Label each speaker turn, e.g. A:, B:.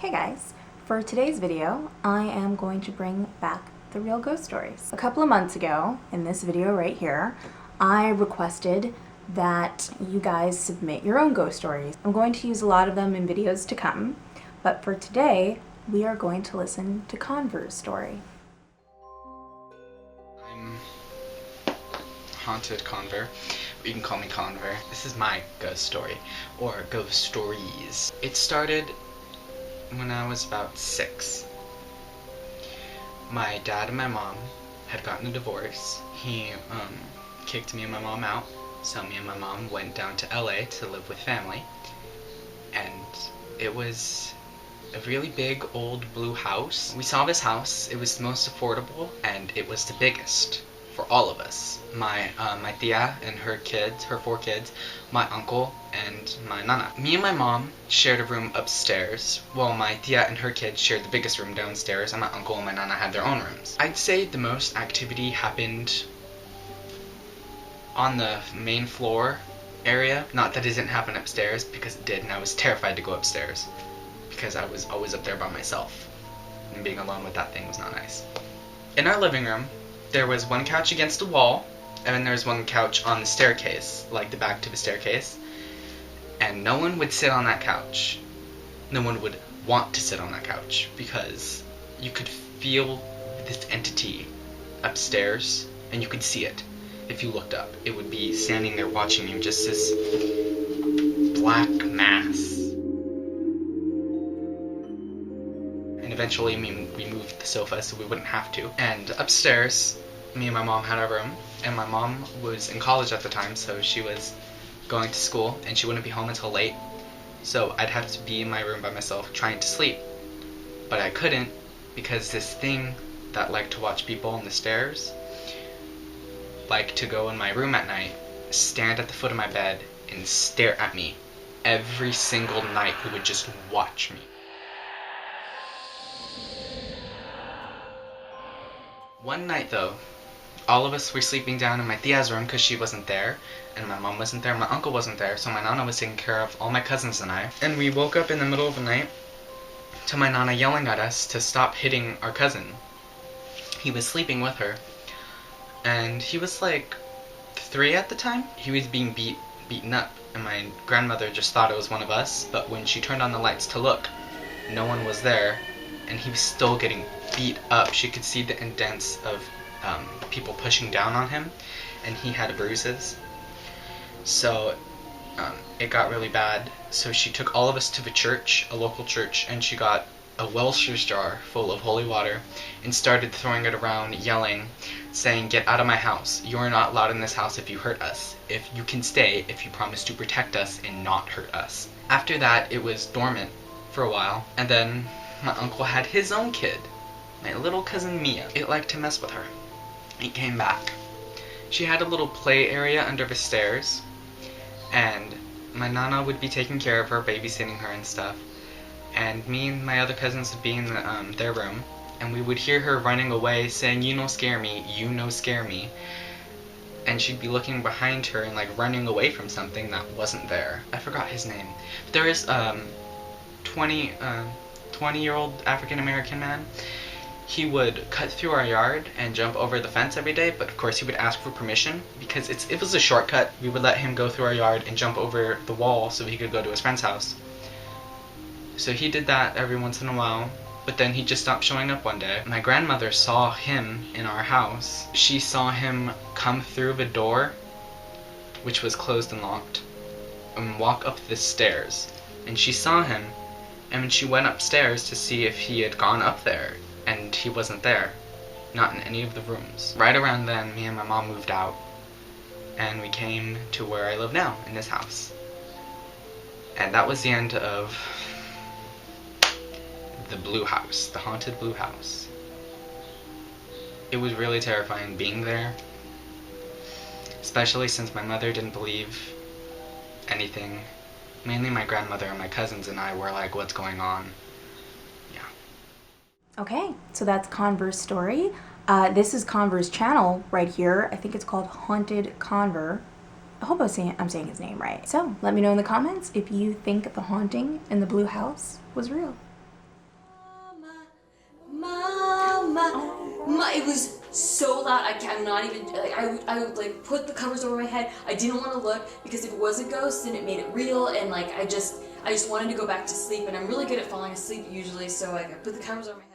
A: Hey guys, for today's video, I am going to bring back the real ghost stories. A couple of months ago, in this video right here, I requested that you guys submit your own ghost stories. I'm going to use a lot of them in videos to come, but for today, we are going to listen to Conver's story.
B: I'm Haunted Conver. You can call me Conver. This is my ghost story, or ghost stories. It started when I was about 6. My dad and my mom had gotten a divorce. He kicked me and my mom out, so me and my mom went down to LA to live with family. And it was a really big old blue house. We saw this house. It was the most affordable, and it was the biggest for all of us. My tia and her kids, her 4 kids, my uncle, and my nana. Me and my mom shared a room upstairs, while my tia and her kids shared the biggest room downstairs, and my uncle and my nana had their own rooms. I'd say the most activity happened on the main floor area. Not that it didn't happen upstairs, because it did, and I was terrified to go upstairs, because I was always up there by myself, and being alone with that thing was not nice. In our living room, there was one couch against the wall, and then there was one couch on the staircase, like the back to the staircase, and no one would sit on that couch. No one would want to sit on that couch, because you could feel this entity upstairs, and you could see it. If you looked up, it would be standing there watching you, just this black mass. And eventually we moved the sofa so we wouldn't have to. And upstairs, me and my mom had our room, and my mom was in college at the time, so she was going to school, and she wouldn't be home until late. So I'd have to be in my room by myself trying to sleep. But I couldn't, because this thing that liked to watch people on the stairs liked to go in my room at night, stand at the foot of my bed, and stare at me. Every single night he would just watch me. One night though, all of us were sleeping down in my tia's room because she wasn't there, and my mom wasn't there, my uncle wasn't there, so my nana was taking care of all my cousins and I. And we woke up in the middle of the night to my nana yelling at us to stop hitting our cousin. He was sleeping with her, and he was like 3 at the time. He was being beaten up, and my grandmother just thought it was one of us, but when she turned on the lights to look, no one was there, and he was still getting beat up. She could see the indents of people pushing down on him, and he had bruises. So it got really bad, so she took all of us to the church, a local church, and she got a Welch's jar full of holy water and started throwing it around, yelling, saying, "Get out of my house. You are not allowed in this house if you hurt us. If you can stay, if you promise to protect us and not hurt us." After that, it was dormant for a while, and then my uncle had his own kid, my little cousin Mia. It liked to mess with her. It came back. She had a little play area under the stairs, and my nana would be taking care of her, babysitting her and stuff, and me and my other cousins would be in their room, and we would hear her running away saying, "You no scare me, you no scare me," and she'd be looking behind her and like running away from something that wasn't there. I forgot his name. There is 20-year-old African American man. He would cut through our yard and jump over the fence every day, but of course he would ask for permission, because it was a shortcut. We would let him go through our yard and jump over the wall so he could go to his friend's house. So he did that every once in a while, but then he just stopped showing up one day. My grandmother saw him in our house. She saw him come through the door, which was closed and locked, and walk up the stairs. And she saw him, and when she went upstairs to see if he had gone up there, and he wasn't there, not in any of the rooms. Right around then, me and my mom moved out, and we came to where I live now, in this house. And that was the end of the blue house, the haunted blue house. It was really terrifying being there, especially since my mother didn't believe anything. Mainly my grandmother and my cousins and I were like, "What's going on?"
A: Okay, so that's Conver's story. This is Conver's channel right here. I think it's called Haunted Conver. I hope I'm saying his name right. So let me know in the comments if you think the haunting in the blue house was real.
C: it was so loud. I'm not even, like, I would like put the covers over my head. I didn't want to look because if it was a ghost, then it made it real, and like I just wanted to go back to sleep, and I'm really good at falling asleep usually, so like I put the covers over my head.